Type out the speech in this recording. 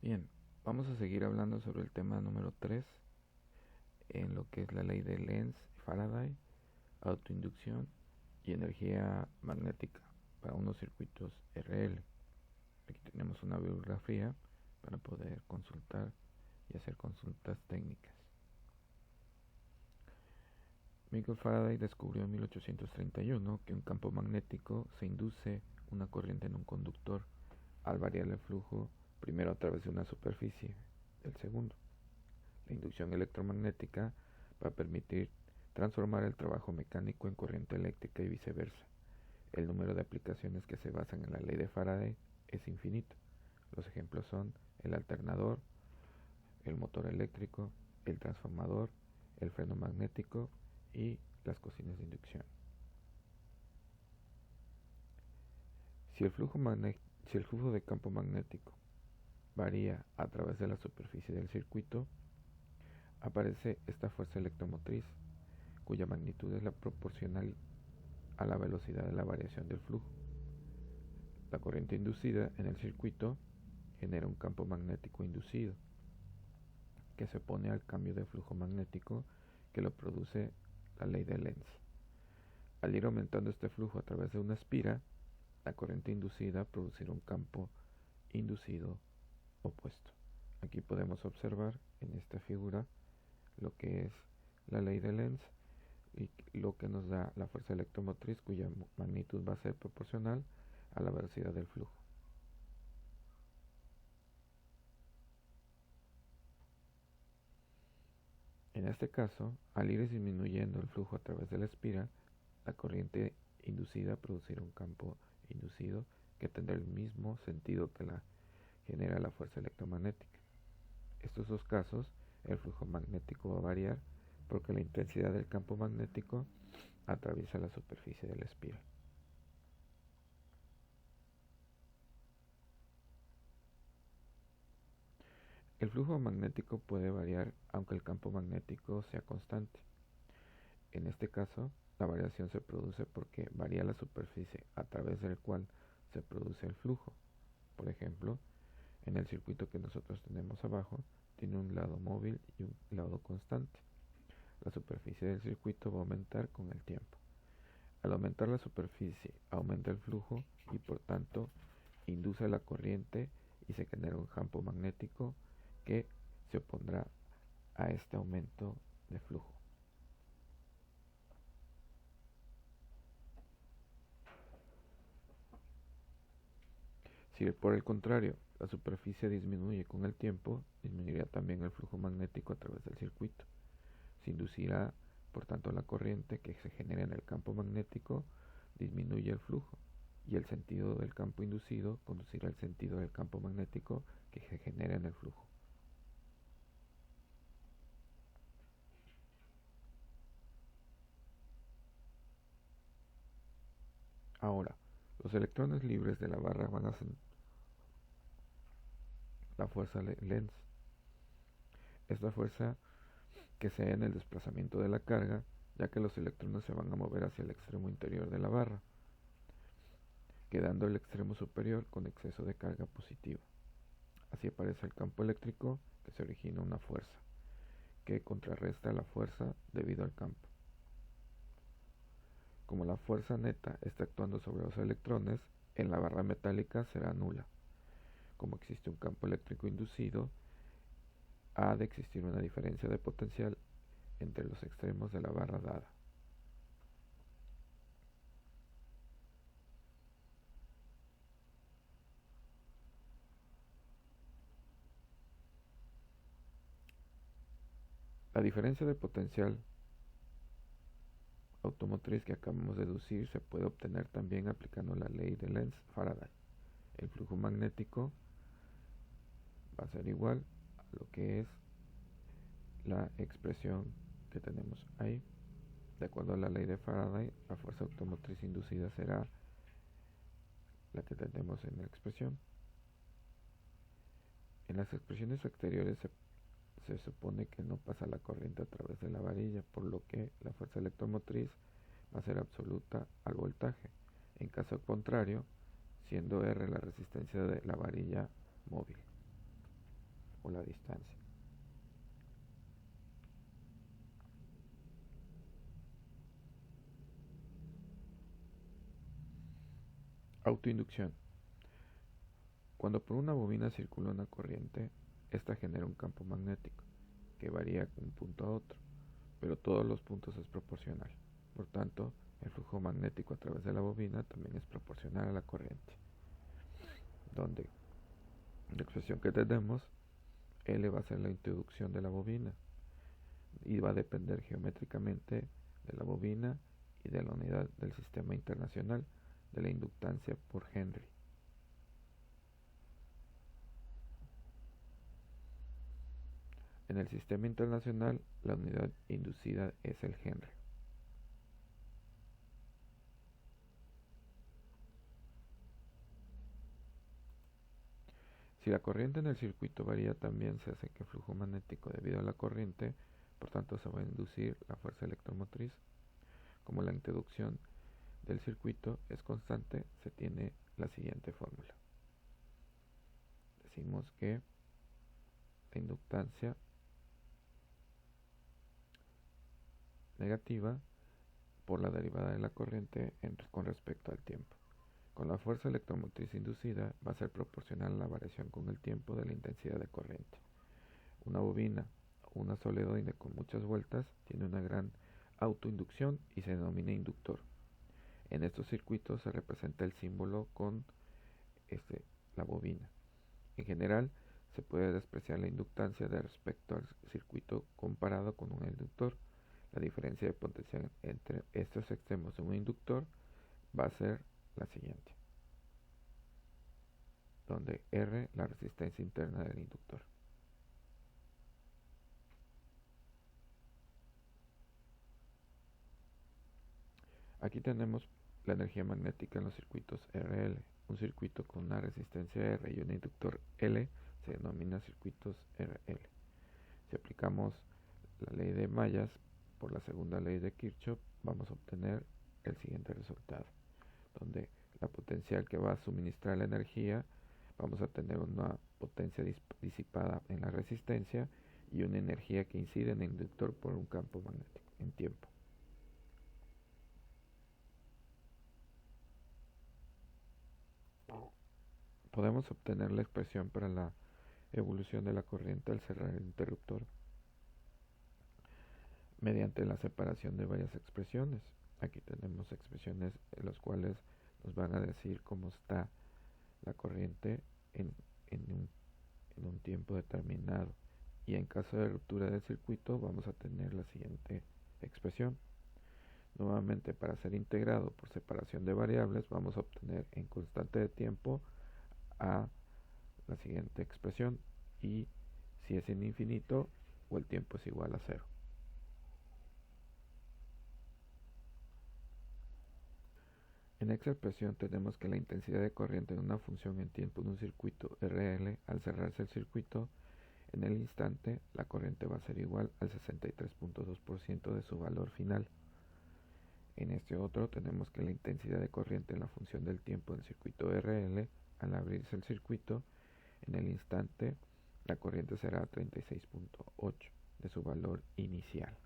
Bien, vamos a seguir hablando sobre el tema número 3 en lo que es la ley de Lenz y Faraday, autoinducción y energía magnética para unos circuitos RL. Aquí tenemos una bibliografía para poder consultar y hacer consultas técnicas. Michael Faraday descubrió en 1831 que un campo magnético se induce una corriente en un conductor al variar el flujo primero a través de una superficie del segundo. La inducción electromagnética va a permitir transformar el trabajo mecánico en corriente eléctrica y viceversa. El número de aplicaciones que se basan en la ley de Faraday es infinito. Los ejemplos son el alternador, el motor eléctrico, el transformador, el freno magnético y las cocinas de inducción. Si el flujo de campo magnético varía a través de la superficie del circuito, aparece esta fuerza electromotriz, cuya magnitud es la proporcional a la velocidad de la variación del flujo. La corriente inducida en el circuito genera un campo magnético inducido, que se opone al cambio de flujo magnético que lo produce la ley de Lenz. Al ir aumentando este flujo a través de una espira, la corriente inducida producirá un campo inducido opuesto. Aquí podemos observar en esta figura lo que es la ley de Lenz y lo que nos da la fuerza electromotriz, cuya magnitud va a ser proporcional a la velocidad del flujo. En este caso, al ir disminuyendo el flujo a través de la espira, la corriente inducida producirá un campo inducido que tendrá el mismo sentido que la genera la fuerza electromagnética. Estos dos casos, el flujo magnético va a variar porque la intensidad del campo magnético atraviesa la superficie de la espiral. El flujo magnético puede variar aunque el campo magnético sea constante. En este caso, la variación se produce porque varía la superficie a través del cual se produce el flujo. Por ejemplo, en el circuito que nosotros tenemos abajo, tiene un lado móvil y un lado constante. La superficie del circuito va a aumentar con el tiempo. Al aumentar la superficie, aumenta el flujo y por tanto induce la corriente y se genera un campo magnético que se opondrá a este aumento de flujo. Si por el contrario la superficie disminuye con el tiempo, disminuirá también el flujo magnético a través del circuito. Se inducirá, por tanto, la corriente que se genera en el campo magnético disminuye el flujo y el sentido del campo inducido conducirá al sentido del campo magnético que se genera en el flujo. Ahora, los electrones libres de la barra van a hacer la fuerza Lenz. Esta fuerza que se da en el desplazamiento de la carga, ya que los electrones se van a mover hacia el extremo interior de la barra, quedando el extremo superior con exceso de carga positiva. Así aparece el campo eléctrico, que se origina una fuerza que contrarresta la fuerza debido al campo. Como la fuerza neta está actuando sobre los electrones, en la barra metálica será nula. Como existe un campo eléctrico inducido, ha de existir una diferencia de potencial entre los extremos de la barra dada. La diferencia de potencial automotriz que acabamos de deducir se puede obtener también aplicando la ley de Lenz-Faraday. El flujo magnético va a ser igual a lo que es la expresión que tenemos ahí. De acuerdo a la ley de Faraday, la fuerza automotriz inducida será la que tenemos en la expresión. En las expresiones exteriores se supone que no pasa la corriente a través de la varilla, por lo que la fuerza electromotriz va a ser absoluta al voltaje. En caso contrario, siendo R la resistencia de la varilla móvil. o la distancia. Autoinducción. Cuando por una bobina circula una corriente, esta genera un campo magnético que varía de un punto a otro, pero todos los puntos es proporcional. Por tanto, el flujo magnético a través de la bobina también es proporcional a la corriente, donde la expresión que tenemos, L va a ser la introducción de la bobina y va a depender geométricamente de la bobina y de la unidad del sistema internacional de la inductancia por Henry. En el sistema internacional, la unidad inducida es el Henry. Si la corriente en el circuito varía, también se hace que el flujo magnético debido a la corriente, por tanto se va a inducir la fuerza electromotriz. Como la introducción del circuito es constante, se tiene la siguiente fórmula. Decimos que la inductancia negativa por la derivada de la corriente con respecto al tiempo. Con la fuerza electromotriz inducida va a ser proporcional a la variación con el tiempo de la intensidad de corriente. Una bobina o una solenoide con muchas vueltas tiene una gran autoinducción y se denomina inductor. En estos circuitos se representa el símbolo con la bobina. En general, se puede despreciar la inductancia de respecto al circuito comparado con un inductor. La diferencia de potencial entre estos extremos de un inductor va a ser la siguiente, donde R la resistencia interna del inductor. Aquí tenemos la energía magnética en los circuitos RL. Un circuito con una resistencia R y un inductor L se denomina circuitos RL. Si aplicamos la ley de Mayas por la segunda ley de Kirchhoff, vamos a obtener el siguiente resultado, donde la potencial que va a suministrar la energía, vamos a tener una potencia disipada en la resistencia y una energía que incide en el inductor por un campo magnético en tiempo. Podemos obtener la expresión para la evolución de la corriente al cerrar el interruptor mediante la separación de varias expresiones. Aquí tenemos expresiones en las cuales nos van a decir cómo está la corriente en un tiempo determinado, y en caso de ruptura del circuito vamos a tener la siguiente expresión. Nuevamente, para ser integrado por separación de variables, vamos a obtener en constante de tiempo a la siguiente expresión, y si es en infinito o el tiempo es igual a 0. En esta expresión tenemos que la intensidad de corriente en una función en tiempo de un circuito RL, al cerrarse el circuito, en el instante la corriente va a ser igual al 63.2% de su valor final. En este otro tenemos que la intensidad de corriente en la función del tiempo del circuito RL, al abrirse el circuito, en el instante la corriente será 36.8 de su valor inicial.